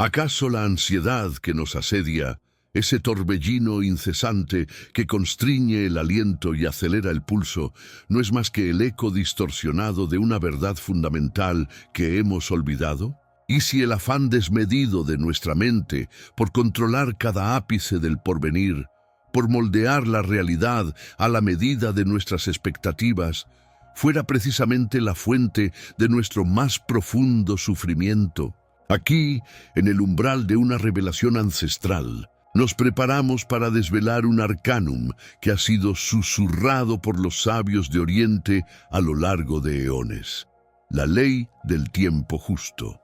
¿Acaso la ansiedad que nos asedia, ese torbellino incesante que constriñe el aliento y acelera el pulso, no es más que el eco distorsionado de una verdad fundamental que hemos olvidado? ¿Y si el afán desmedido de nuestra mente por controlar cada ápice del porvenir, por moldear la realidad a la medida de nuestras expectativas, fuera precisamente la fuente de nuestro más profundo sufrimiento? Aquí, en el umbral de una revelación ancestral, nos preparamos para desvelar un arcanum que ha sido susurrado por los sabios de Oriente a lo largo de eones: la ley del tiempo justo.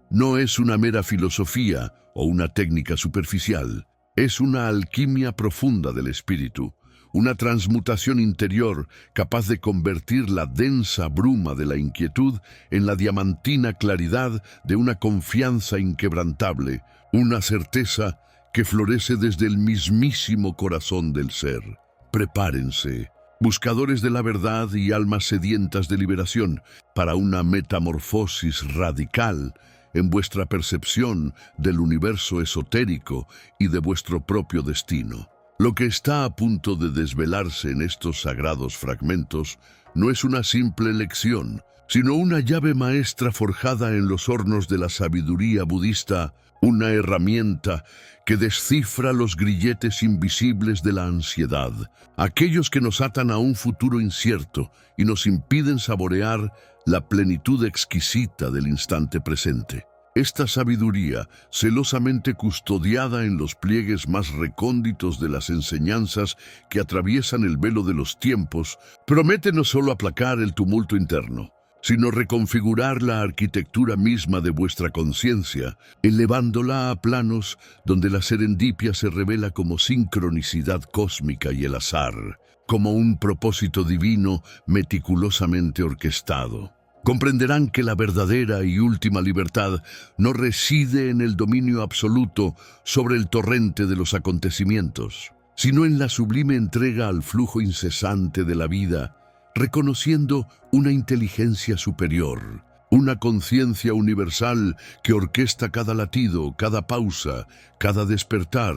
No es una mera filosofía o una técnica superficial, es una alquimia profunda del espíritu, una transmutación interior capaz de convertir la densa bruma de la inquietud en la diamantina claridad de una confianza inquebrantable, una certeza que florece desde el mismísimo corazón del ser. Prepárense, buscadores de la verdad y almas sedientas de liberación, para una metamorfosis radical en vuestra percepción del universo esotérico y de vuestro propio destino. Lo que está a punto de desvelarse en estos sagrados fragmentos no es una simple lección, sino una llave maestra forjada en los hornos de la sabiduría budista, una herramienta que descifra los grilletes invisibles de la ansiedad, aquellos que nos atan a un futuro incierto y nos impiden saborear la plenitud exquisita del instante presente. Esta sabiduría, celosamente custodiada en los pliegues más recónditos de las enseñanzas que atraviesan el velo de los tiempos, promete no solo aplacar el tumulto interno, sino reconfigurar la arquitectura misma de vuestra conciencia, elevándola a planos donde la serendipia se revela como sincronicidad cósmica y el azar, como un propósito divino meticulosamente orquestado. Comprenderán que la verdadera y última libertad no reside en el dominio absoluto sobre el torrente de los acontecimientos, sino en la sublime entrega al flujo incesante de la vida, reconociendo una inteligencia superior, una conciencia universal que orquesta cada latido, cada pausa, cada despertar,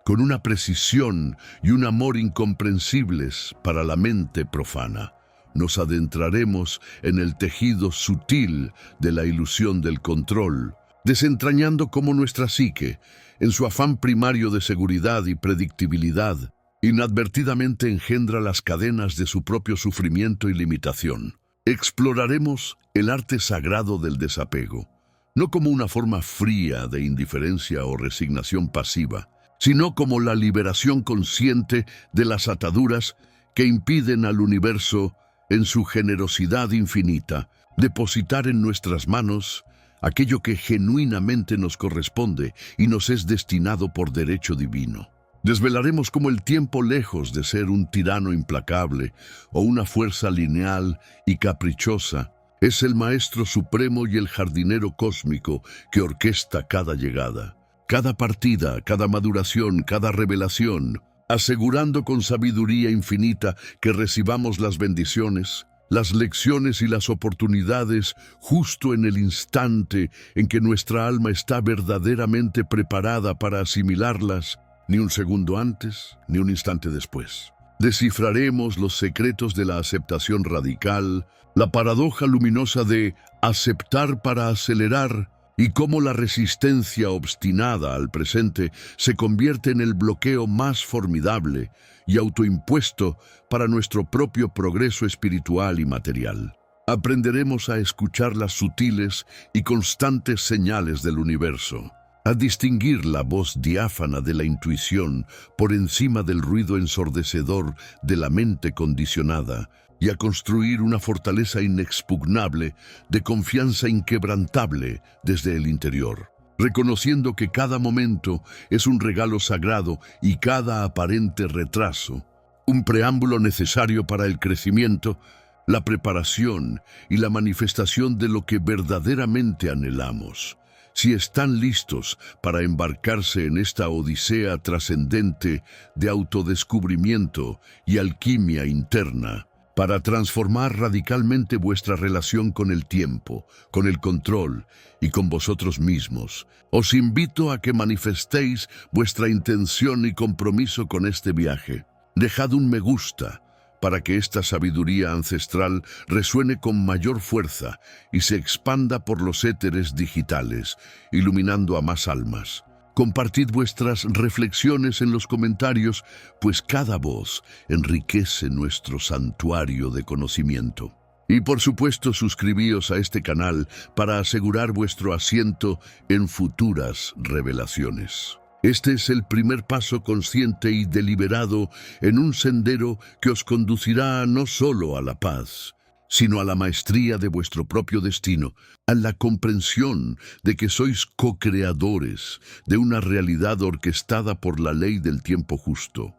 con una precisión y un amor incomprensibles para la mente profana. Nos adentraremos en el tejido sutil de la ilusión del control, desentrañando cómo nuestra psique, en su afán primario de seguridad y predictibilidad, inadvertidamente engendra las cadenas de su propio sufrimiento y limitación. Exploraremos el arte sagrado del desapego, no como una forma fría de indiferencia o resignación pasiva, sino como la liberación consciente de las ataduras que impiden al universo, en su generosidad infinita, depositar en nuestras manos aquello que genuinamente nos corresponde y nos es destinado por derecho divino. Desvelaremos cómo el tiempo, lejos de ser un tirano implacable o una fuerza lineal y caprichosa, es el maestro supremo y el jardinero cósmico que orquesta cada llegada, cada partida, cada maduración, cada revelación, asegurando con sabiduría infinita que recibamos las bendiciones, las lecciones y las oportunidades justo en el instante en que nuestra alma está verdaderamente preparada para asimilarlas, ni un segundo antes, ni un instante después. Descifraremos los secretos de la aceptación radical, la paradoja luminosa de aceptar para acelerar, y cómo la resistencia obstinada al presente se convierte en el bloqueo más formidable y autoimpuesto para nuestro propio progreso espiritual y material. Aprenderemos a escuchar las sutiles y constantes señales del universo, a distinguir la voz diáfana de la intuición por encima del ruido ensordecedor de la mente condicionada, y a construir una fortaleza inexpugnable de confianza inquebrantable desde el interior, reconociendo que cada momento es un regalo sagrado y cada aparente retraso, un preámbulo necesario para el crecimiento, la preparación y la manifestación de lo que verdaderamente anhelamos. Si están listos para embarcarse en esta odisea trascendente de autodescubrimiento y alquimia interna, para transformar radicalmente vuestra relación con el tiempo, con el control y con vosotros mismos. Os invito a que manifestéis vuestra intención y compromiso con este viaje. Dejad un me gusta para que esta sabiduría ancestral resuene con mayor fuerza y se expanda por los éteres digitales, iluminando a más almas. Compartid vuestras reflexiones en los comentarios, pues cada voz enriquece nuestro santuario de conocimiento. Y por supuesto, suscribíos a este canal para asegurar vuestro asiento en futuras revelaciones. Este es el primer paso consciente y deliberado en un sendero que os conducirá no solo a la paz, sino a la maestría de vuestro propio destino, a la comprensión de que sois co-creadores de una realidad orquestada por la ley del tiempo justo.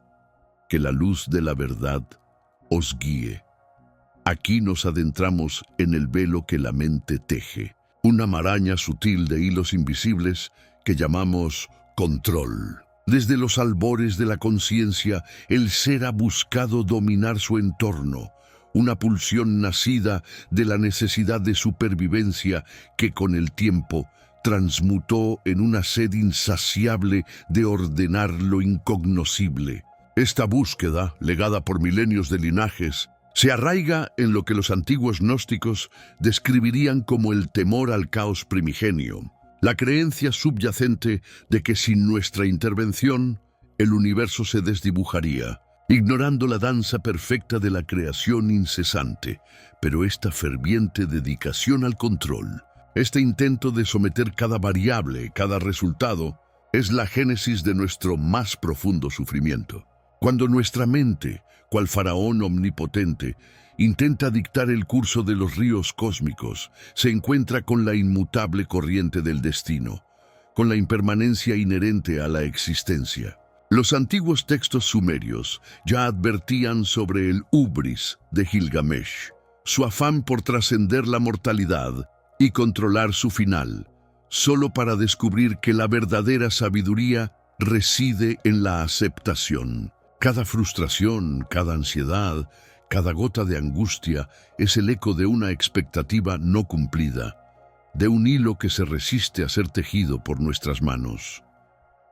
Que la luz de la verdad os guíe. Aquí nos adentramos en el velo que la mente teje, una maraña sutil de hilos invisibles que llamamos control. Desde los albores de la conciencia, el ser ha buscado dominar su entorno, una pulsión nacida de la necesidad de supervivencia que con el tiempo transmutó en una sed insaciable de ordenar lo incognoscible. Esta búsqueda, legada por milenios de linajes, se arraiga en lo que los antiguos gnósticos describirían como el temor al caos primigenio, la creencia subyacente de que sin nuestra intervención el universo se desdibujaría, ignorando la danza perfecta de la creación incesante, pero esta ferviente dedicación al control, este intento de someter cada variable, cada resultado, es la génesis de nuestro más profundo sufrimiento. Cuando nuestra mente, cual faraón omnipotente, intenta dictar el curso de los ríos cósmicos, se encuentra con la inmutable corriente del destino, con la impermanencia inherente a la existencia. Los antiguos textos sumerios ya advertían sobre el hubris de Gilgamesh, su afán por trascender la mortalidad y controlar su final, solo para descubrir que la verdadera sabiduría reside en la aceptación. Cada frustración, cada ansiedad, cada gota de angustia es el eco de una expectativa no cumplida, de un hilo que se resiste a ser tejido por nuestras manos.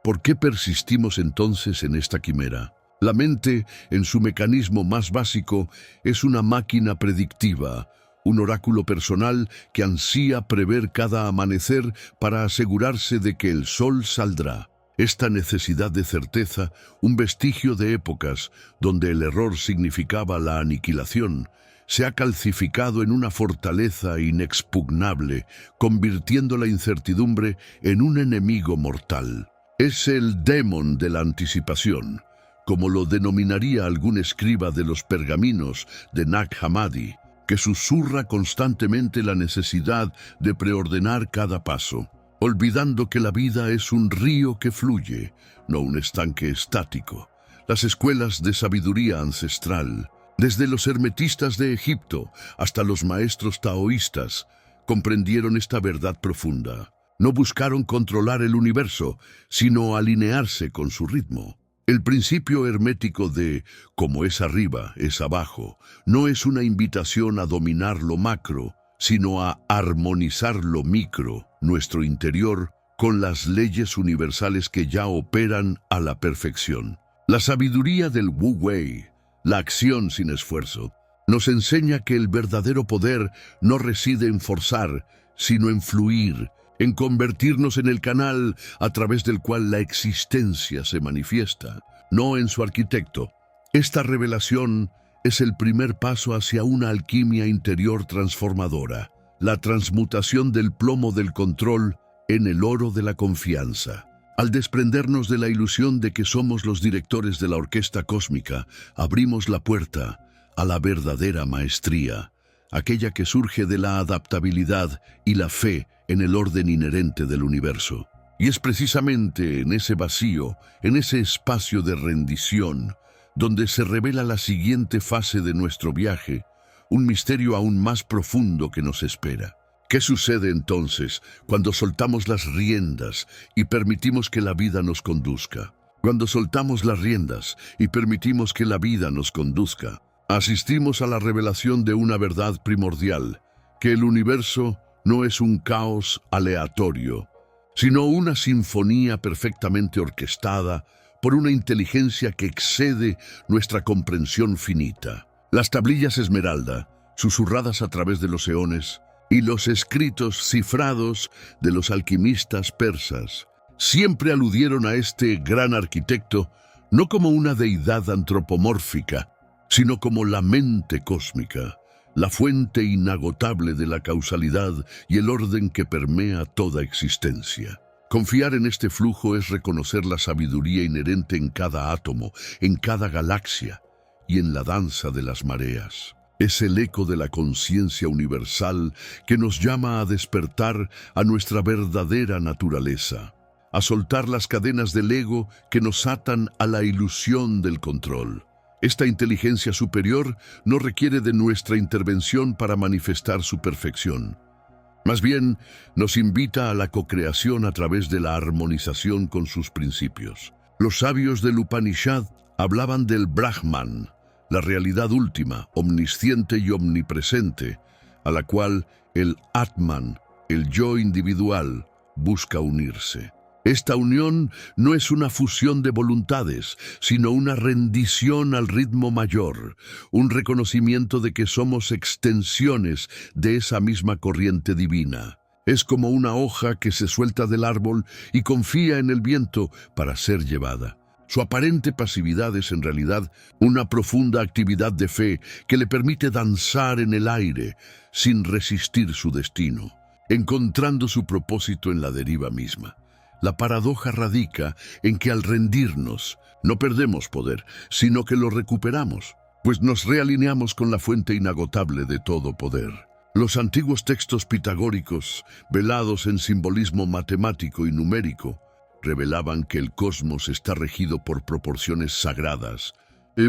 ¿Por qué persistimos entonces en esta quimera? La mente, en su mecanismo más básico, es una máquina predictiva, un oráculo personal que ansía prever cada amanecer para asegurarse de que el sol saldrá. Esta necesidad de certeza, un vestigio de épocas donde el error significaba la aniquilación, se ha calcificado en una fortaleza inexpugnable, convirtiendo la incertidumbre en un enemigo mortal. Es el demon de la anticipación, como lo denominaría algún escriba de los pergaminos de Nag Hammadi, que susurra constantemente la necesidad de preordenar cada paso, olvidando que la vida es un río que fluye, no un estanque estático. Las escuelas de sabiduría ancestral, desde los hermetistas de Egipto hasta los maestros taoístas, comprendieron esta verdad profunda. No buscaron controlar el universo, sino alinearse con su ritmo. El principio hermético de como es arriba, es abajo, no es una invitación a dominar lo macro, sino a armonizar lo micro, nuestro interior, con las leyes universales que ya operan a la perfección. La sabiduría del Wu Wei, la acción sin esfuerzo, nos enseña que el verdadero poder no reside en forzar, sino en fluir, en convertirnos en el canal a través del cual la existencia se manifiesta, no en su arquitecto. Esta revelación es el primer paso hacia una alquimia interior transformadora, la transmutación del plomo del control en el oro de la confianza. Al desprendernos de la ilusión de que somos los directores de la orquesta cósmica, abrimos la puerta a la verdadera maestría, aquella que surge de la adaptabilidad y la fe en el orden inherente del universo. Y es precisamente en ese vacío, en ese espacio de rendición, donde se revela la siguiente fase de nuestro viaje, un misterio aún más profundo que nos espera. ¿Qué sucede entonces cuando soltamos las riendas y permitimos que la vida nos conduzca? Cuando soltamos las riendas y permitimos que la vida nos conduzca, Asistimos a la revelación de una verdad primordial, que el universo no es un caos aleatorio, sino una sinfonía perfectamente orquestada por una inteligencia que excede nuestra comprensión finita. Las tablillas esmeralda, susurradas a través de los eones, y los escritos cifrados de los alquimistas persas, siempre aludieron a este gran arquitecto no como una deidad antropomórfica, sino como la mente cósmica, la fuente inagotable de la causalidad y el orden que permea toda existencia. Confiar en este flujo es reconocer la sabiduría inherente en cada átomo, en cada galaxia y en la danza de las mareas. Es el eco de la conciencia universal que nos llama a despertar a nuestra verdadera naturaleza, a soltar las cadenas del ego que nos atan a la ilusión del control. Esta inteligencia superior no requiere de nuestra intervención para manifestar su perfección. Más bien, nos invita a la cocreación a través de la armonización con sus principios. Los sabios del Upanishad hablaban del Brahman, la realidad última, omnisciente y omnipresente, a la cual el Atman, el yo individual, busca unirse. Esta unión no es una fusión de voluntades, sino una rendición al ritmo mayor, un reconocimiento de que somos extensiones de esa misma corriente divina. Es como una hoja que se suelta del árbol y confía en el viento para ser llevada. Su aparente pasividad es en realidad una profunda actividad de fe que le permite danzar en el aire sin resistir su destino, encontrando su propósito en la deriva misma. La paradoja radica en que al rendirnos, no perdemos poder, sino que lo recuperamos, pues nos realineamos con la fuente inagotable de todo poder. Los antiguos textos pitagóricos, velados en simbolismo matemático y numérico, revelaban que el cosmos está regido por proporciones sagradas,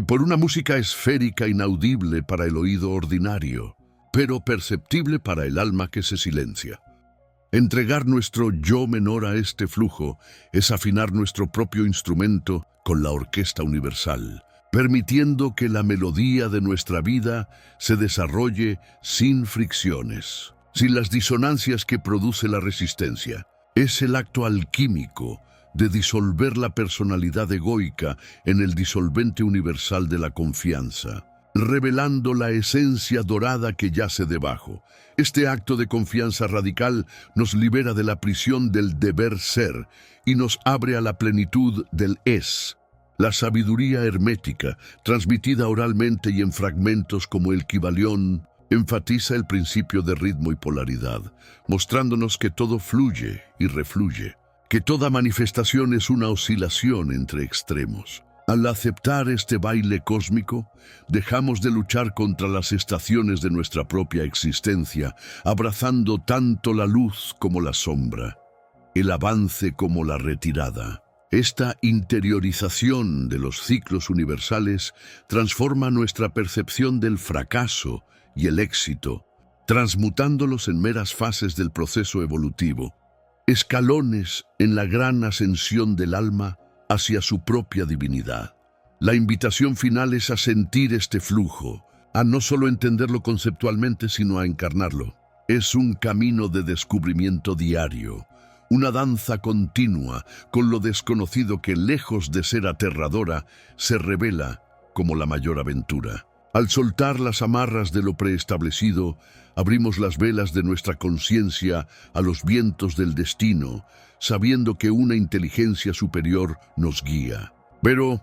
por una música esférica inaudible para el oído ordinario, pero perceptible para el alma que se silencia. Entregar nuestro yo menor a este flujo es afinar nuestro propio instrumento con la orquesta universal, permitiendo que la melodía de nuestra vida se desarrolle sin fricciones, sin las disonancias que produce la resistencia. Es el acto alquímico de disolver la personalidad egoica en el disolvente universal de la confianza, revelando la esencia dorada que yace debajo. Este acto de confianza radical nos libera de la prisión del deber ser y nos abre a la plenitud del es. La sabiduría hermética, transmitida oralmente y en fragmentos como el Kybalión, enfatiza el principio de ritmo y polaridad, mostrándonos que todo fluye y refluye, que toda manifestación es una oscilación entre extremos. Al aceptar este baile cósmico, dejamos de luchar contra las estaciones de nuestra propia existencia, abrazando tanto la luz como la sombra, el avance como la retirada. Esta interiorización de los ciclos universales transforma nuestra percepción del fracaso y el éxito, transmutándolos en meras fases del proceso evolutivo, escalones en la gran ascensión del alma hacia su propia divinidad. La invitación final es a sentir este flujo, a no solo entenderlo conceptualmente, sino a encarnarlo. Es un camino de descubrimiento diario, una danza continua con lo desconocido que, lejos de ser aterradora, se revela como la mayor aventura. Al soltar las amarras de lo preestablecido, abrimos las velas de nuestra conciencia a los vientos del destino, sabiendo que una inteligencia superior nos guía. Pero,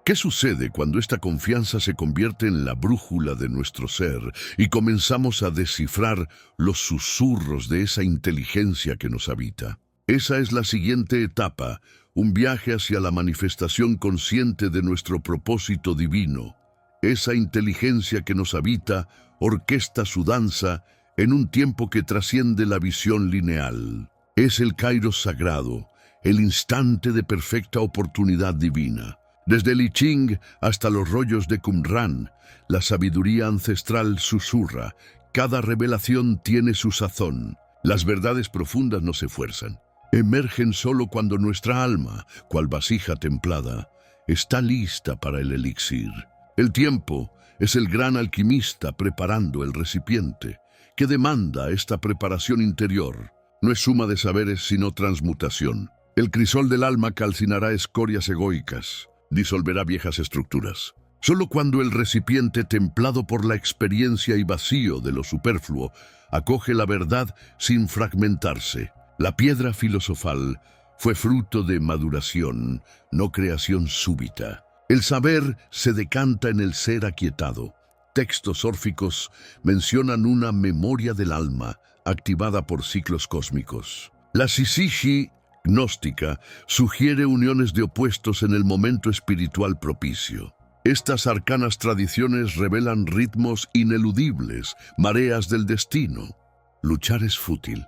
¿qué sucede cuando esta confianza se convierte en la brújula de nuestro ser y comenzamos a descifrar los susurros de esa inteligencia que nos habita? Esa es la siguiente etapa, un viaje hacia la manifestación consciente de nuestro propósito divino. Esa inteligencia que nos habita orquesta su danza en un tiempo que trasciende la visión lineal. Es el kairos sagrado, el instante de perfecta oportunidad divina. Desde el I Ching hasta los rollos de Qumran, la sabiduría ancestral susurra. Cada revelación tiene su sazón. Las verdades profundas no se fuerzan. Emergen solo cuando nuestra alma, cual vasija templada, está lista para el elixir. El tiempo es el gran alquimista preparando el recipiente. ¿Qué demanda esta preparación interior? No es suma de saberes, sino transmutación. El crisol del alma calcinará escorias egoicas, disolverá viejas estructuras. Solo cuando el recipiente, templado por la experiencia y vacío de lo superfluo, acoge la verdad sin fragmentarse. La piedra filosofal fue fruto de maduración, no creación súbita. El saber se decanta en el ser aquietado. Textos órficos mencionan una memoria del alma, activada por ciclos cósmicos. La Syzygy gnóstica sugiere uniones de opuestos en el momento espiritual propicio. Estas arcanas tradiciones revelan ritmos ineludibles, mareas del destino. Luchar es fútil.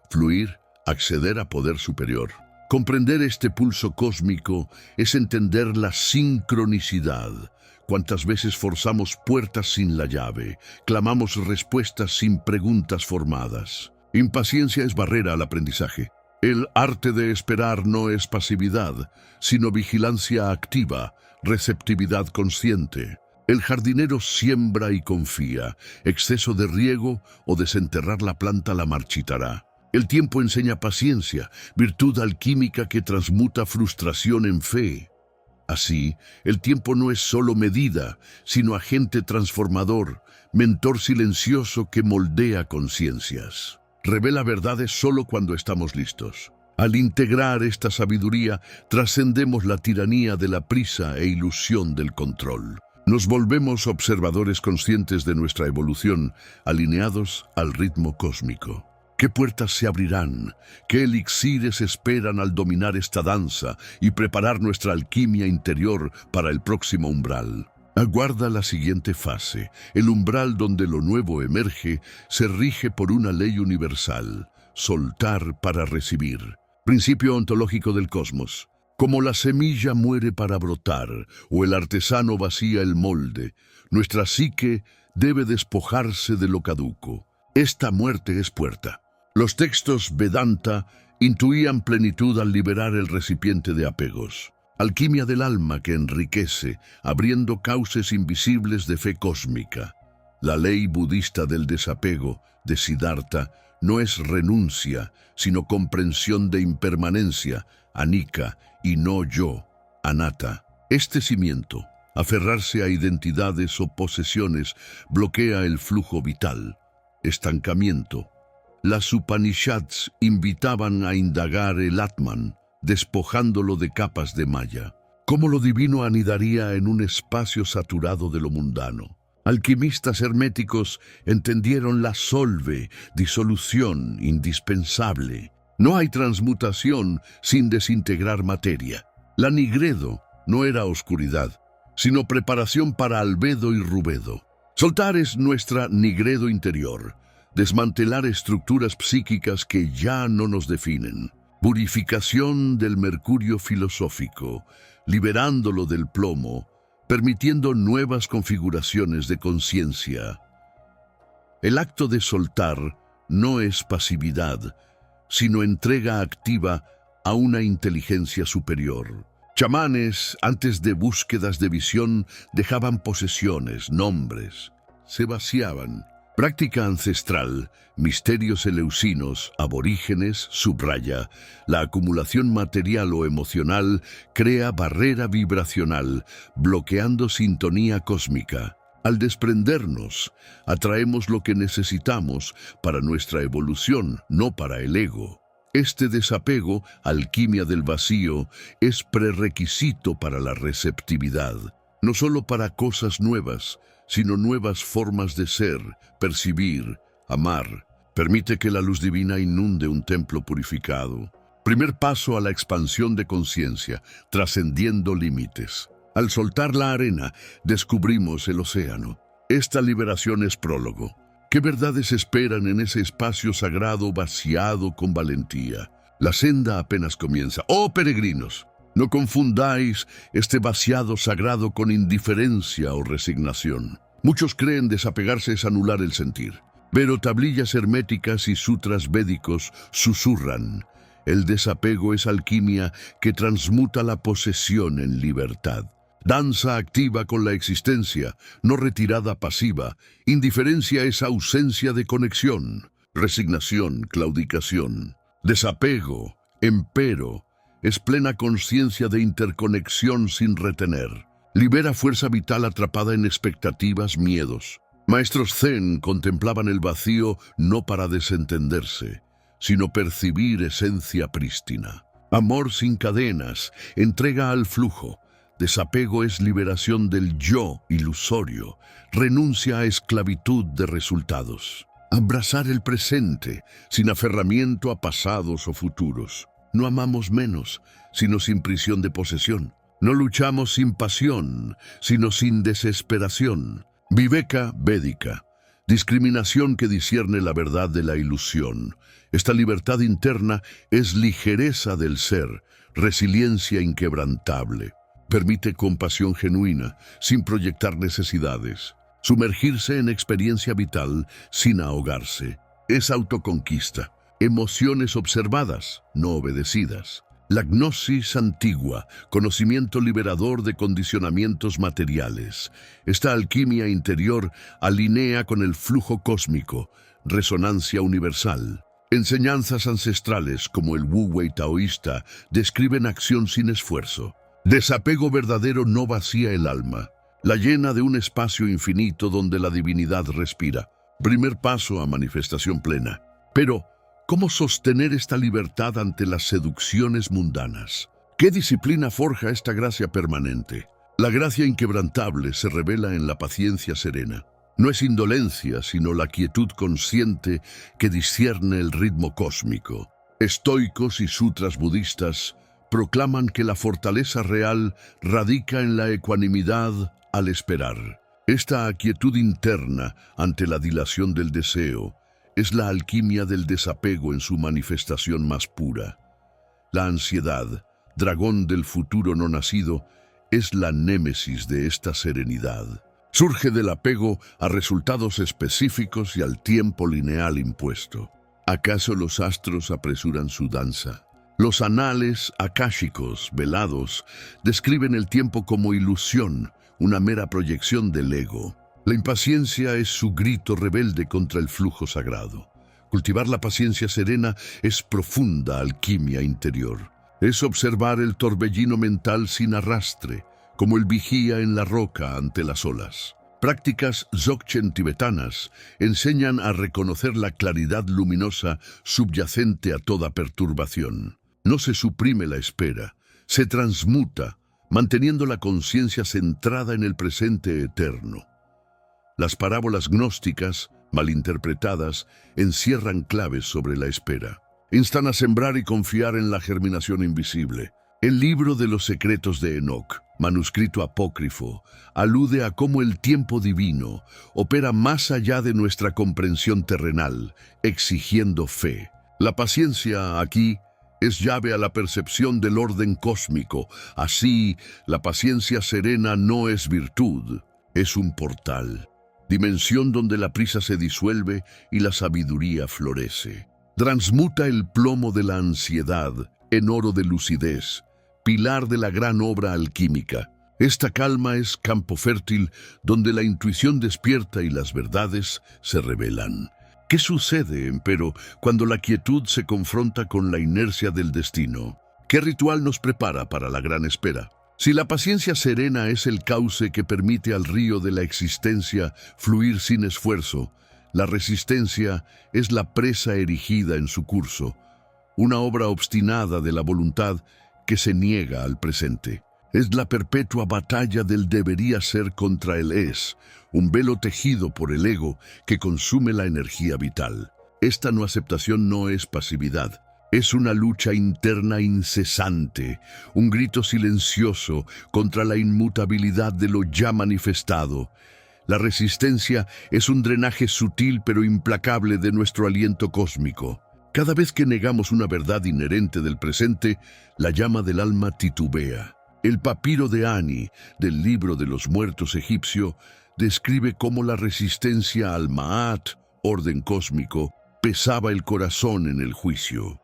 Fluir, acceder a poder superior. Comprender este pulso cósmico es entender la sincronicidad. Cuántas veces forzamos puertas sin la llave, clamamos respuestas sin preguntas formadas. Impaciencia es barrera al aprendizaje. El arte de esperar no es pasividad, sino vigilancia activa, receptividad consciente. El jardinero siembra y confía. Exceso de riego o desenterrar la planta la marchitará. El tiempo enseña paciencia, virtud alquímica que transmuta frustración en fe. Así, el tiempo no es solo medida, sino agente transformador, mentor silencioso que moldea conciencias. Revela verdades solo cuando estamos listos. Al integrar esta sabiduría, trascendemos la tiranía de la prisa e ilusión del control. Nos volvemos observadores conscientes de nuestra evolución, alineados al ritmo cósmico. ¿Qué puertas se abrirán? ¿Qué elixires esperan al dominar esta danza y preparar nuestra alquimia interior para el próximo umbral? Aguarda la siguiente fase. El umbral donde lo nuevo emerge se rige por una ley universal: soltar para recibir. Principio ontológico del cosmos. Como la semilla muere para brotar, o el artesano vacía el molde, nuestra psique debe despojarse de lo caduco. Esta muerte es puerta. Los textos Vedanta intuían plenitud al liberar el recipiente de apegos. Alquimia del alma que enriquece, abriendo cauces invisibles de fe cósmica. La ley budista del desapego, de Siddhartha, no es renuncia, sino comprensión de impermanencia, anicca, y no yo, anatta. Este cimiento, aferrarse a identidades o posesiones, bloquea el flujo vital. Estancamiento. Las Upanishads invitaban a indagar el Atman, despojándolo de capas de malla. ¿Cómo lo divino anidaría en un espacio saturado de lo mundano? Alquimistas herméticos entendieron la solve, disolución indispensable. No hay transmutación sin desintegrar materia. La nigredo no era oscuridad, sino preparación para albedo y rubedo. Soltar es nuestra nigredo interior, desmantelar estructuras psíquicas que ya no nos definen. Purificación del mercurio filosófico, liberándolo del plomo, permitiendo nuevas configuraciones de conciencia. El acto de soltar no es pasividad, sino entrega activa a una inteligencia superior. Chamanes, antes de búsquedas de visión, dejaban posesiones, nombres, se vaciaban. Práctica ancestral, misterios eleusinos, aborígenes, subraya, la acumulación material o emocional crea barrera vibracional, bloqueando sintonía cósmica. Al desprendernos, atraemos lo que necesitamos para nuestra evolución, no para el ego. Este desapego, alquimia del vacío, es prerequisito para la receptividad, no solo para cosas nuevas, sino nuevas formas de ser, percibir, amar. Permite que la luz divina inunde un templo purificado. Primer paso a la expansión de conciencia, trascendiendo límites. Al soltar la arena, descubrimos el océano. Esta liberación es prólogo. ¿Qué verdades esperan en ese espacio sagrado vaciado con valentía? La senda apenas comienza. ¡Oh, peregrinos! No confundáis este vaciado sagrado con indiferencia o resignación. Muchos creen desapegarse es anular el sentir, pero tablillas herméticas y sutras védicos susurran: el desapego es alquimia que transmuta la posesión en libertad. Danza activa con la existencia, no retirada pasiva. Indiferencia es ausencia de conexión. Resignación, claudicación. Desapego, empero, es plena conciencia de interconexión sin retener. Libera fuerza vital atrapada en expectativas, miedos. Maestros Zen contemplaban el vacío no para desentenderse, sino percibir esencia prístina. Amor sin cadenas, entrega al flujo. Desapego es liberación del yo ilusorio, renuncia a esclavitud de resultados. Abrazar el presente, sin aferramiento a pasados o futuros. No amamos menos, sino sin prisión de posesión. No luchamos sin pasión, sino sin desesperación. Viveka védica, discriminación que discierne la verdad de la ilusión. Esta libertad interna es ligereza del ser, resiliencia inquebrantable. Permite compasión genuina, sin proyectar necesidades. Sumergirse en experiencia vital sin ahogarse. Es autoconquista. Emociones observadas, no obedecidas. La gnosis antigua, conocimiento liberador de condicionamientos materiales. Esta alquimia interior alinea con el flujo cósmico, resonancia universal. Enseñanzas ancestrales como el Wu Wei taoísta describen acción sin esfuerzo. Desapego verdadero no vacía el alma, la llena de un espacio infinito donde la divinidad respira. Primer paso a manifestación plena. Pero, ¿cómo sostener esta libertad ante las seducciones mundanas? ¿Qué disciplina forja esta gracia permanente? La gracia inquebrantable se revela en la paciencia serena. No es indolencia, sino la quietud consciente que discierne el ritmo cósmico. Estoicos y sutras budistas proclaman que la fortaleza real radica en la ecuanimidad al esperar. Esta quietud interna ante la dilación del deseo es la alquimia del desapego en su manifestación más pura. La ansiedad, dragón del futuro no nacido, es la némesis de esta serenidad. Surge del apego a resultados específicos y al tiempo lineal impuesto. ¿Acaso los astros apresuran su danza? Los anales akáshicos velados describen el tiempo como ilusión, una mera proyección del ego. La impaciencia es su grito rebelde contra el flujo sagrado. Cultivar la paciencia serena es profunda alquimia interior. Es observar el torbellino mental sin arrastre, como el vigía en la roca ante las olas. Prácticas dzogchen tibetanas enseñan a reconocer la claridad luminosa subyacente a toda perturbación. No se suprime la espera, se transmuta, manteniendo la conciencia centrada en el presente eterno. Las parábolas gnósticas, malinterpretadas, encierran claves sobre la espera. Instan a sembrar y confiar en la germinación invisible. El libro de los secretos de Enoc, manuscrito apócrifo, alude a cómo el tiempo divino opera más allá de nuestra comprensión terrenal, exigiendo fe. La paciencia aquí es llave a la percepción del orden cósmico. Así, la paciencia serena no es virtud, es un portal. Dimensión donde la prisa se disuelve y la sabiduría florece. Transmuta el plomo de la ansiedad en oro de lucidez, pilar de la gran obra alquímica. Esta calma es campo fértil donde la intuición despierta y las verdades se revelan. ¿Qué sucede, empero, cuando la quietud se confronta con la inercia del destino? ¿Qué ritual nos prepara para la gran espera? Si la paciencia serena es el cauce que permite al río de la existencia fluir sin esfuerzo, la resistencia es la presa erigida en su curso, una obra obstinada de la voluntad que se niega al presente. Es la perpetua batalla del debería ser contra el es, un velo tejido por el ego que consume la energía vital. Esta no aceptación no es pasividad, es una lucha interna incesante, un grito silencioso contra la inmutabilidad de lo ya manifestado. La resistencia es un drenaje sutil pero implacable de nuestro aliento cósmico. Cada vez que negamos una verdad inherente del presente, la llama del alma titubea. El papiro de Ani, del libro de los muertos egipcio, describe cómo la resistencia al Ma'at, orden cósmico, pesaba el corazón en el juicio.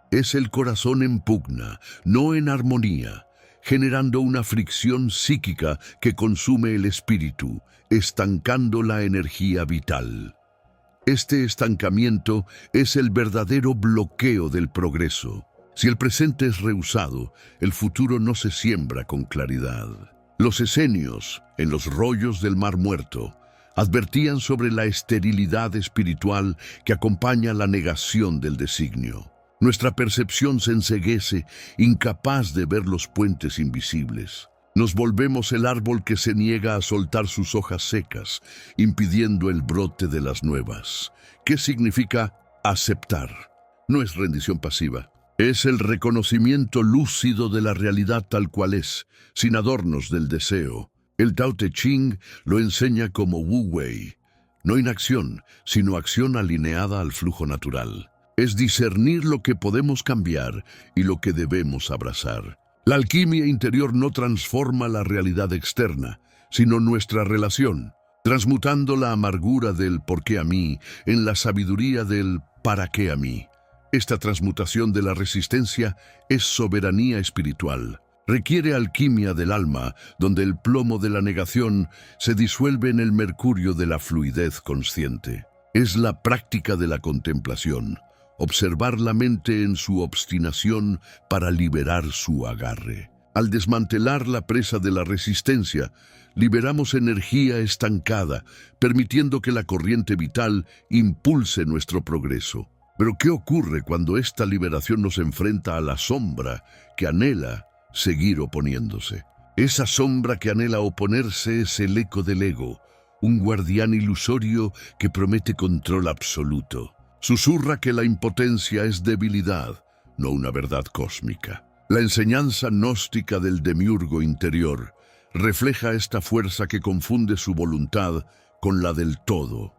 Es el corazón en pugna, no en armonía, generando una fricción psíquica que consume el espíritu, estancando la energía vital. Este estancamiento es el verdadero bloqueo del progreso. Si el presente es rehusado, el futuro no se siembra con claridad. Los esenios, en los rollos del Mar Muerto, advertían sobre la esterilidad espiritual que acompaña la negación del designio. Nuestra percepción se enceguece, incapaz de ver los puentes invisibles. Nos volvemos el árbol que se niega a soltar sus hojas secas, impidiendo el brote de las nuevas. ¿Qué significa aceptar? No es rendición pasiva. Es el reconocimiento lúcido de la realidad tal cual es, sin adornos del deseo. El Tao Te Ching lo enseña como Wu Wei. No inacción, sino acción alineada al flujo natural. Es discernir lo que podemos cambiar y lo que debemos abrazar. La alquimia interior no transforma la realidad externa, sino nuestra relación, transmutando la amargura del ¿por qué a mí? En la sabiduría del ¿para qué a mí? Esta transmutación de la resistencia es soberanía espiritual. Requiere alquimia del alma, donde el plomo de la negación se disuelve en el mercurio de la fluidez consciente. Es la práctica de la contemplación. Observar la mente en su obstinación para liberar su agarre. Al desmantelar la presa de la resistencia, liberamos energía estancada, permitiendo que la corriente vital impulse nuestro progreso. Pero ¿qué ocurre cuando esta liberación nos enfrenta a la sombra que anhela seguir oponiéndose? Esa sombra que anhela oponerse es el eco del ego, un guardián ilusorio que promete control absoluto. Susurra que la impotencia es debilidad, no una verdad cósmica. La enseñanza gnóstica del demiurgo interior refleja esta fuerza que confunde su voluntad con la del todo.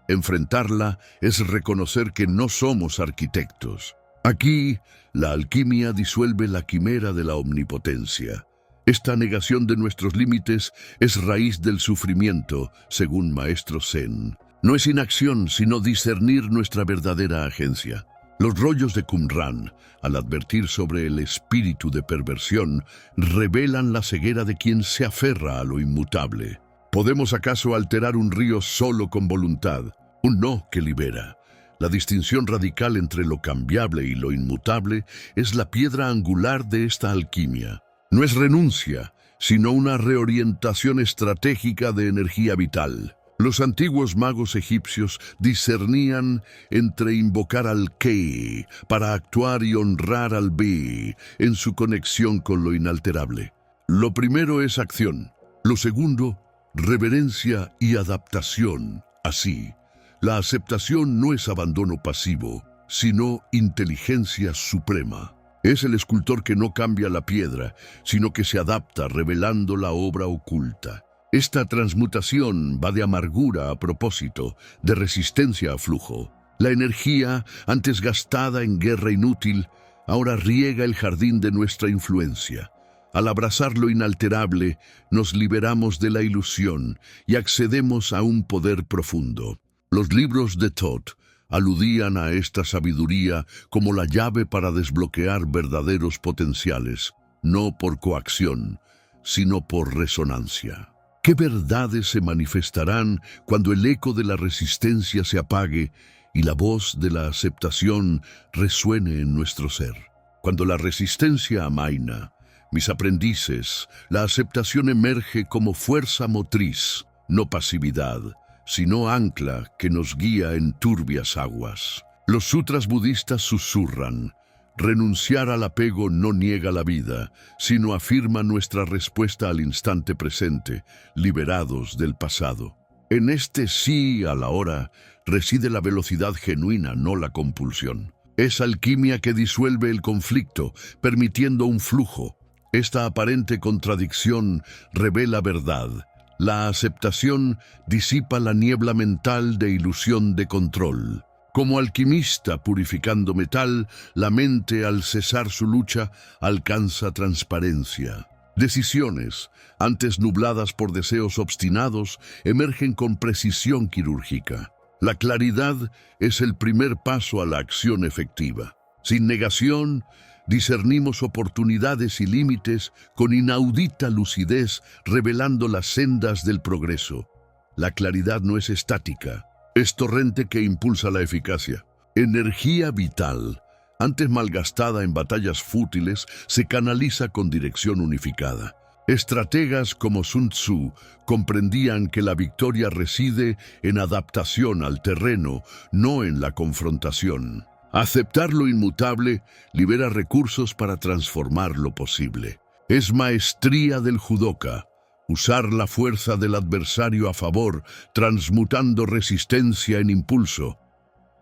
Enfrentarla es reconocer que no somos arquitectos. Aquí, la alquimia disuelve la quimera de la omnipotencia. Esta negación de nuestros límites es raíz del sufrimiento, según Maestro Zen. No es inacción, sino discernir nuestra verdadera agencia. Los rollos de Qumran, al advertir sobre el espíritu de perversión, revelan la ceguera de quien se aferra a lo inmutable. ¿Podemos acaso alterar un río solo con voluntad? Un no que libera. La distinción radical entre lo cambiable y lo inmutable es la piedra angular de esta alquimia. No es renuncia, sino una reorientación estratégica de energía vital. Los antiguos magos egipcios discernían entre invocar al Ke para actuar y honrar al Be en su conexión con lo inalterable. Lo primero es acción, lo segundo, reverencia y adaptación. Así, la aceptación no es abandono pasivo, sino inteligencia suprema. Es el escultor que no cambia la piedra, sino que se adapta revelando la obra oculta. Esta transmutación va de amargura a propósito, de resistencia a flujo. La energía, antes gastada en guerra inútil, ahora riega el jardín de nuestra influencia. Al abrazar lo inalterable, nos liberamos de la ilusión y accedemos a un poder profundo. Los libros de Thoth aludían a esta sabiduría como la llave para desbloquear verdaderos potenciales, no por coacción, sino por resonancia. ¿Qué verdades se manifestarán cuando el eco de la resistencia se apague y la voz de la aceptación resuene en nuestro ser? Cuando la resistencia amaina, mis aprendices, la aceptación emerge como fuerza motriz, no pasividad, sino ancla que nos guía en turbias aguas. Los sutras budistas susurran: renunciar al apego no niega la vida, sino afirma nuestra respuesta al instante presente, liberados del pasado. En este sí a la hora reside la velocidad genuina, no la compulsión. Es alquimia que disuelve el conflicto, permitiendo un flujo. Esta aparente contradicción revela verdad. La aceptación disipa la niebla mental de ilusión de control. Como alquimista purificando metal, la mente al cesar su lucha alcanza transparencia. Decisiones, antes nubladas por deseos obstinados, emergen con precisión quirúrgica. La claridad es el primer paso a la acción efectiva. Sin negación, Discernimos oportunidades y límites con inaudita lucidez, revelando las sendas del progreso. La claridad no es estática, es torrente que impulsa la eficacia. Energía vital, antes malgastada en batallas fútiles, se canaliza con dirección unificada. Estrategas como Sun Tzu comprendían que la victoria reside en adaptación al terreno, no en la confrontación. Aceptar lo inmutable libera recursos para transformar lo posible. Es maestría del judoka, usar la fuerza del adversario a favor, transmutando resistencia en impulso.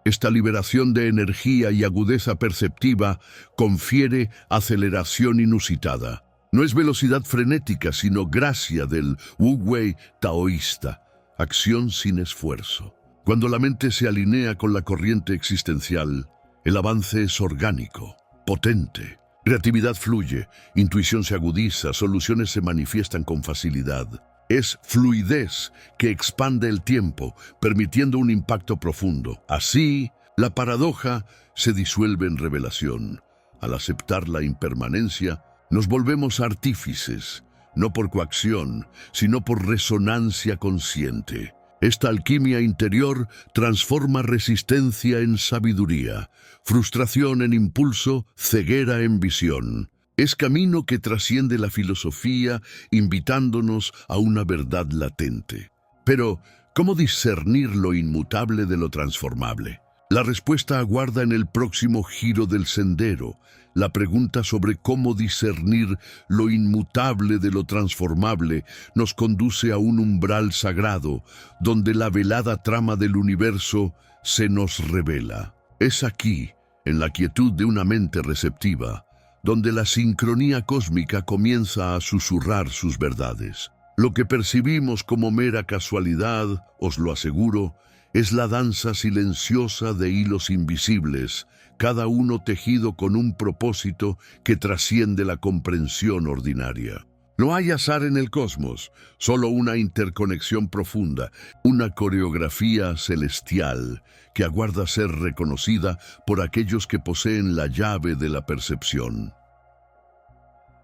Esta liberación de energía y agudeza perceptiva confiere aceleración inusitada. No es velocidad frenética, sino gracia del Wu Wei taoísta, acción sin esfuerzo. Cuando la mente se alinea con la corriente existencial, el avance es orgánico, potente. Creatividad fluye, intuición se agudiza, soluciones se manifiestan con facilidad. Es fluidez que expande el tiempo, permitiendo un impacto profundo. Así, la paradoja se disuelve en revelación. Al aceptar la impermanencia, nos volvemos artífices, no por coacción, sino por resonancia consciente. Esta alquimia interior transforma resistencia en sabiduría, frustración en impulso, ceguera en visión. Es camino que trasciende la filosofía, invitándonos a una verdad latente. Pero, ¿cómo discernir lo inmutable de lo transformable? La respuesta aguarda en el próximo giro del sendero. La pregunta sobre cómo discernir lo inmutable de lo transformable nos conduce a un umbral sagrado, donde la velada trama del universo se nos revela. Es aquí, en la quietud de una mente receptiva, donde la sincronía cósmica comienza a susurrar sus verdades. Lo que percibimos como mera casualidad, os lo aseguro, es la danza silenciosa de hilos invisibles, cada uno tejido con un propósito que trasciende la comprensión ordinaria. No hay azar en el cosmos, solo una interconexión profunda, una coreografía celestial que aguarda ser reconocida por aquellos que poseen la llave de la percepción.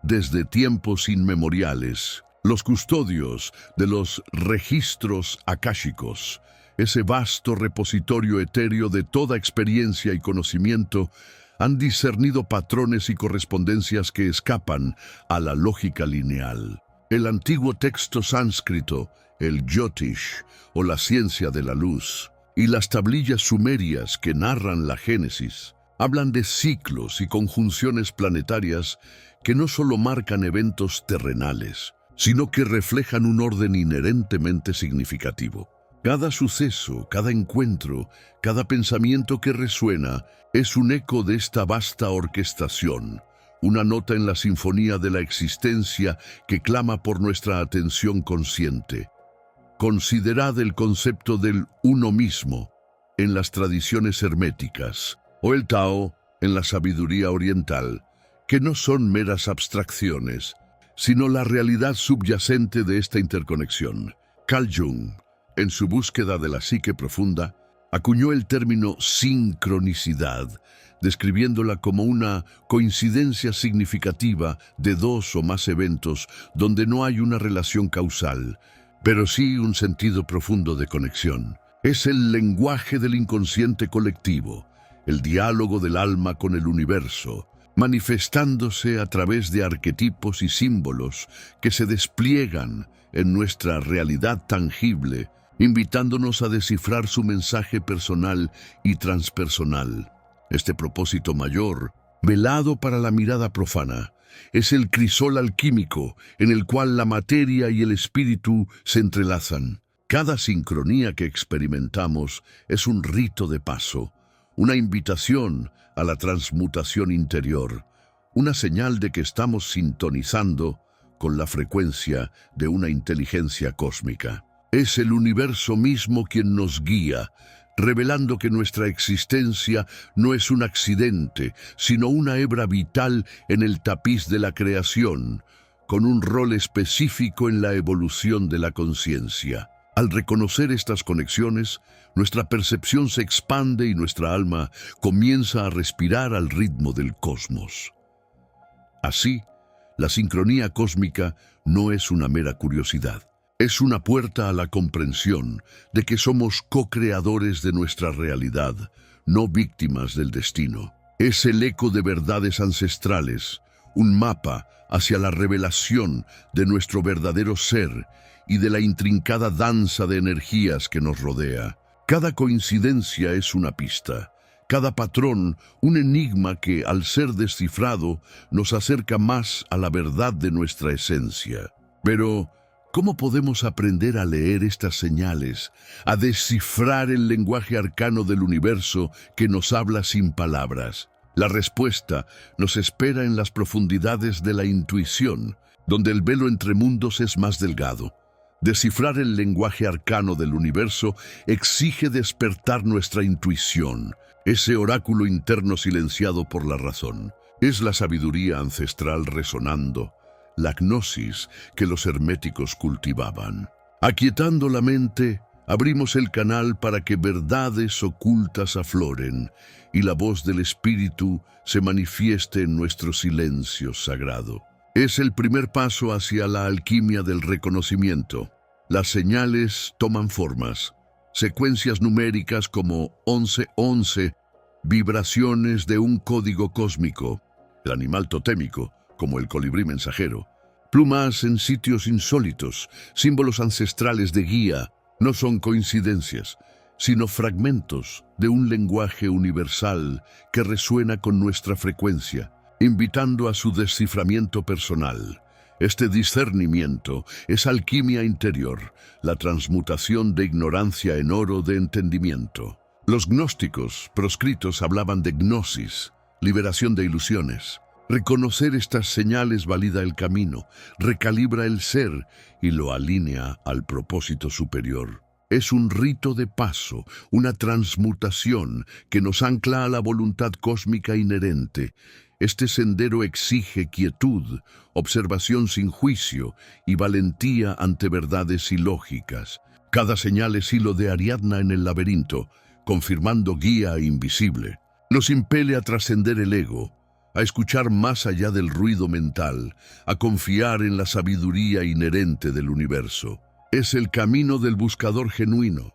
Desde tiempos inmemoriales, los custodios de los registros akáshicos, ese vasto repositorio etéreo de toda experiencia y conocimiento, han discernido patrones y correspondencias que escapan a la lógica lineal. El antiguo texto sánscrito, el Jyotish, o la ciencia de la luz, y las tablillas sumerias que narran la Génesis, hablan de ciclos y conjunciones planetarias que no solo marcan eventos terrenales, sino que reflejan un orden inherentemente significativo. Cada suceso, cada encuentro, cada pensamiento que resuena es un eco de esta vasta orquestación, una nota en la sinfonía de la existencia que clama por nuestra atención consciente. Considerad el concepto del uno mismo en las tradiciones herméticas, o el Tao en la sabiduría oriental, que no son meras abstracciones, sino la realidad subyacente de esta interconexión. Carl Jung, en su búsqueda de la psique profunda, acuñó el término sincronicidad, describiéndola como una coincidencia significativa de dos o más eventos donde no hay una relación causal, pero sí un sentido profundo de conexión. Es el lenguaje del inconsciente colectivo, el diálogo del alma con el universo, manifestándose a través de arquetipos y símbolos que se despliegan en nuestra realidad tangible, invitándonos a descifrar su mensaje personal y transpersonal. Este propósito mayor, velado para la mirada profana, es el crisol alquímico en el cual la materia y el espíritu se entrelazan. Cada sincronía que experimentamos es un rito de paso, una invitación a la transmutación interior, una señal de que estamos sintonizando con la frecuencia de una inteligencia cósmica. Es el universo mismo quien nos guía, revelando que nuestra existencia no es un accidente, sino una hebra vital en el tapiz de la creación, con un rol específico en la evolución de la conciencia. Al reconocer estas conexiones, nuestra percepción se expande y nuestra alma comienza a respirar al ritmo del cosmos. Así, la sincronía cósmica no es una mera curiosidad. Es una puerta a la comprensión de que somos co-creadores de nuestra realidad, no víctimas del destino. Es el eco de verdades ancestrales, un mapa hacia la revelación de nuestro verdadero ser y de la intrincada danza de energías que nos rodea. Cada coincidencia es una pista, cada patrón un enigma que, al ser descifrado, nos acerca más a la verdad de nuestra esencia. Pero, ¿cómo podemos aprender a leer estas señales, a descifrar el lenguaje arcano del universo que nos habla sin palabras? La respuesta nos espera en las profundidades de la intuición, donde el velo entre mundos es más delgado. Descifrar el lenguaje arcano del universo exige despertar nuestra intuición, ese oráculo interno silenciado por la razón. Es la sabiduría ancestral resonando, la gnosis que los herméticos cultivaban. Aquietando la mente, abrimos el canal para que verdades ocultas afloren y la voz del Espíritu se manifieste en nuestro silencio sagrado. Es el primer paso hacia la alquimia del reconocimiento. Las señales toman formas, secuencias numéricas como 1111, vibraciones de un código cósmico, el animal totémico, como el colibrí mensajero, plumas en sitios insólitos, símbolos ancestrales de guía. No son coincidencias, sino fragmentos de un lenguaje universal que resuena con nuestra frecuencia, invitando a su desciframiento personal. Este discernimiento es alquimia interior, la transmutación de ignorancia en oro de entendimiento. Los gnósticos proscritos hablaban de gnosis, liberación de ilusiones. Reconocer estas señales valida el camino, recalibra el ser y lo alinea al propósito superior. Es un rito de paso, una transmutación que nos ancla a la voluntad cósmica inherente. Este sendero exige quietud, observación sin juicio y valentía ante verdades ilógicas. Cada señal es hilo de Ariadna en el laberinto, confirmando guía invisible. Nos impele a trascender el ego, a escuchar más allá del ruido mental, a confiar en la sabiduría inherente del universo. Es el camino del buscador genuino.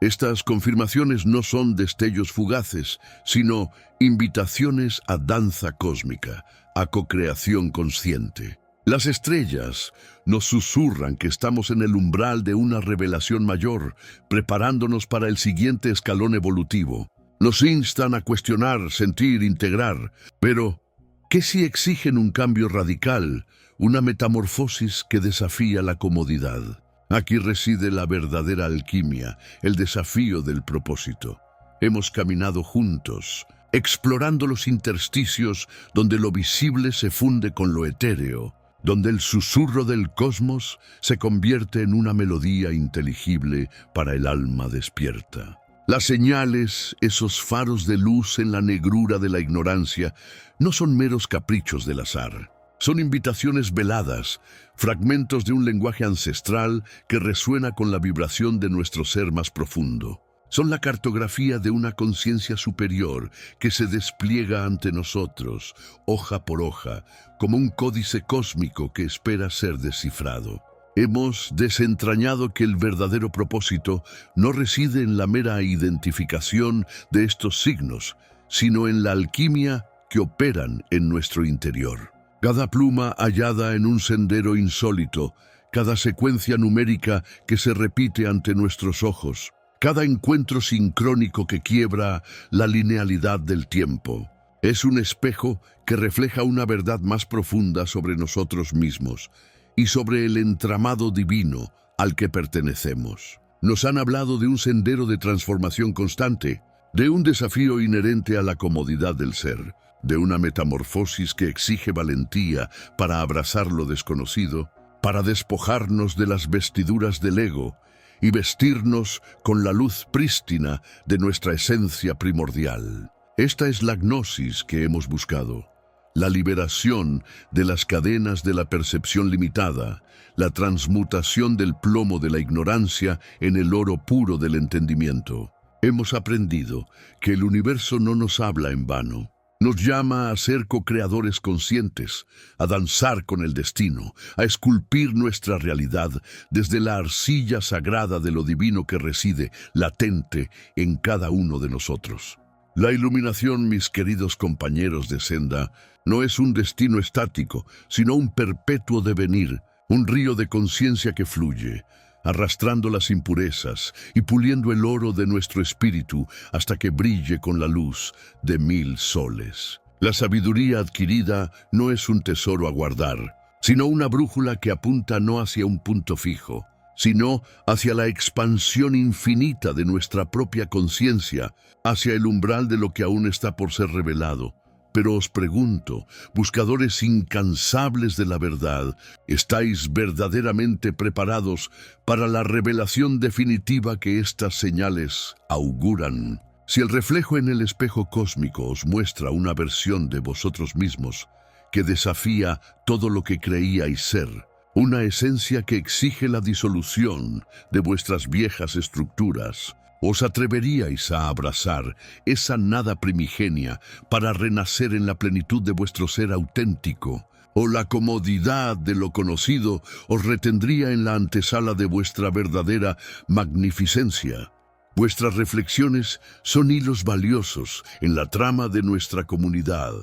Estas confirmaciones no son destellos fugaces, sino invitaciones a danza cósmica, a cocreación consciente. Las estrellas nos susurran que estamos en el umbral de una revelación mayor, preparándonos para el siguiente escalón evolutivo. Nos instan a cuestionar, sentir, integrar. Pero, ¿qué si exigen un cambio radical, una metamorfosis que desafía la comodidad? Aquí reside la verdadera alquimia, el desafío del propósito. Hemos caminado juntos, explorando los intersticios donde lo visible se funde con lo etéreo, donde el susurro del cosmos se convierte en una melodía inteligible para el alma despierta. Las señales, esos faros de luz en la negrura de la ignorancia, no son meros caprichos del azar. Son invitaciones veladas, fragmentos de un lenguaje ancestral que resuena con la vibración de nuestro ser más profundo. Son la cartografía de una conciencia superior que se despliega ante nosotros, hoja por hoja, como un códice cósmico que espera ser descifrado. Hemos desentrañado que el verdadero propósito no reside en la mera identificación de estos signos, sino en la alquimia que operan en nuestro interior. Cada pluma hallada en un sendero insólito, cada secuencia numérica que se repite ante nuestros ojos, cada encuentro sincrónico que quiebra la linealidad del tiempo, es un espejo que refleja una verdad más profunda sobre nosotros mismos y sobre el entramado divino al que pertenecemos. Nos han hablado de un sendero de transformación constante, de un desafío inherente a la comodidad del ser, de una metamorfosis que exige valentía para abrazar lo desconocido, para despojarnos de las vestiduras del ego y vestirnos con la luz prístina de nuestra esencia primordial. Esta es la gnosis que hemos buscado, la liberación de las cadenas de la percepción limitada, la transmutación del plomo de la ignorancia en el oro puro del entendimiento. Hemos aprendido que el universo no nos habla en vano. Nos llama a ser co-creadores conscientes, a danzar con el destino, a esculpir nuestra realidad desde la arcilla sagrada de lo divino que reside latente en cada uno de nosotros. La iluminación, mis queridos compañeros de senda, no es un destino estático, sino un perpetuo devenir, un río de conciencia que fluye, arrastrando las impurezas y puliendo el oro de nuestro espíritu hasta que brille con la luz de 1000 soles. La sabiduría adquirida no es un tesoro a guardar, sino una brújula que apunta no hacia un punto fijo, sino hacia la expansión infinita de nuestra propia conciencia, hacia el umbral de lo que aún está por ser revelado. Pero os pregunto, buscadores incansables de la verdad, ¿estáis verdaderamente preparados para la revelación definitiva que estas señales auguran? Si el reflejo en el espejo cósmico os muestra una versión de vosotros mismos que desafía todo lo que creíais ser, una esencia que exige la disolución de vuestras viejas estructuras, ¿os atreveríais a abrazar esa nada primigenia para renacer en la plenitud de vuestro ser auténtico? ¿O la comodidad de lo conocido os retendría en la antesala de vuestra verdadera magnificencia? Vuestras reflexiones son hilos valiosos en la trama de nuestra comunidad.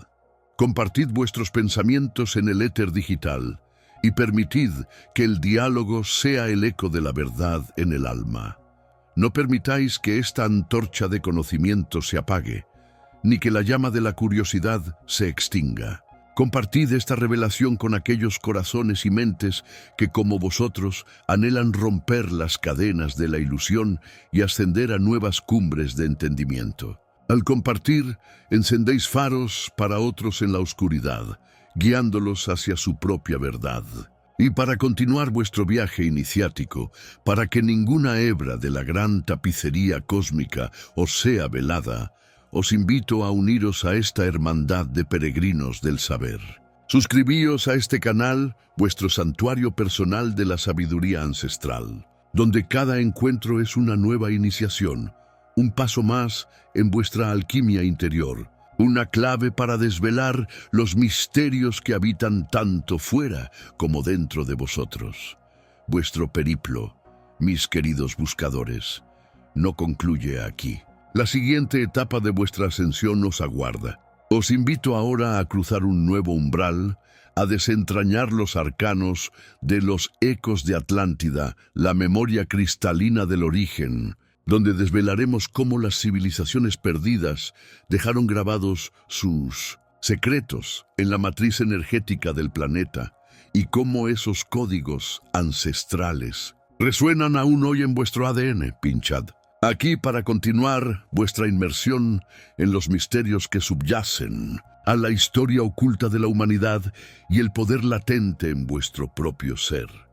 Compartid vuestros pensamientos en el éter digital y permitid que el diálogo sea el eco de la verdad en el alma. No permitáis que esta antorcha de conocimiento se apague, ni que la llama de la curiosidad se extinga. Compartid esta revelación con aquellos corazones y mentes que, como vosotros, anhelan romper las cadenas de la ilusión y ascender a nuevas cumbres de entendimiento. Al compartir, encendéis faros para otros en la oscuridad, guiándolos hacia su propia verdad. Y para continuar vuestro viaje iniciático, para que ninguna hebra de la gran tapicería cósmica os sea velada, os invito a uniros a esta hermandad de peregrinos del saber. Suscribíos a este canal, vuestro santuario personal de la sabiduría ancestral, donde cada encuentro es una nueva iniciación, un paso más en vuestra alquimia interior, una clave para desvelar los misterios que habitan tanto fuera como dentro de vosotros. Vuestro periplo, mis queridos buscadores, no concluye aquí. La siguiente etapa de vuestra ascensión os aguarda. Os invito ahora a cruzar un nuevo umbral, a desentrañar los arcanos de los ecos de Atlántida, la memoria cristalina del origen, donde desvelaremos cómo las civilizaciones perdidas dejaron grabados sus secretos en la matriz energética del planeta y cómo esos códigos ancestrales resuenan aún hoy en vuestro ADN. Pinchad aquí para continuar vuestra inmersión en los misterios que subyacen a la historia oculta de la humanidad y el poder latente en vuestro propio ser.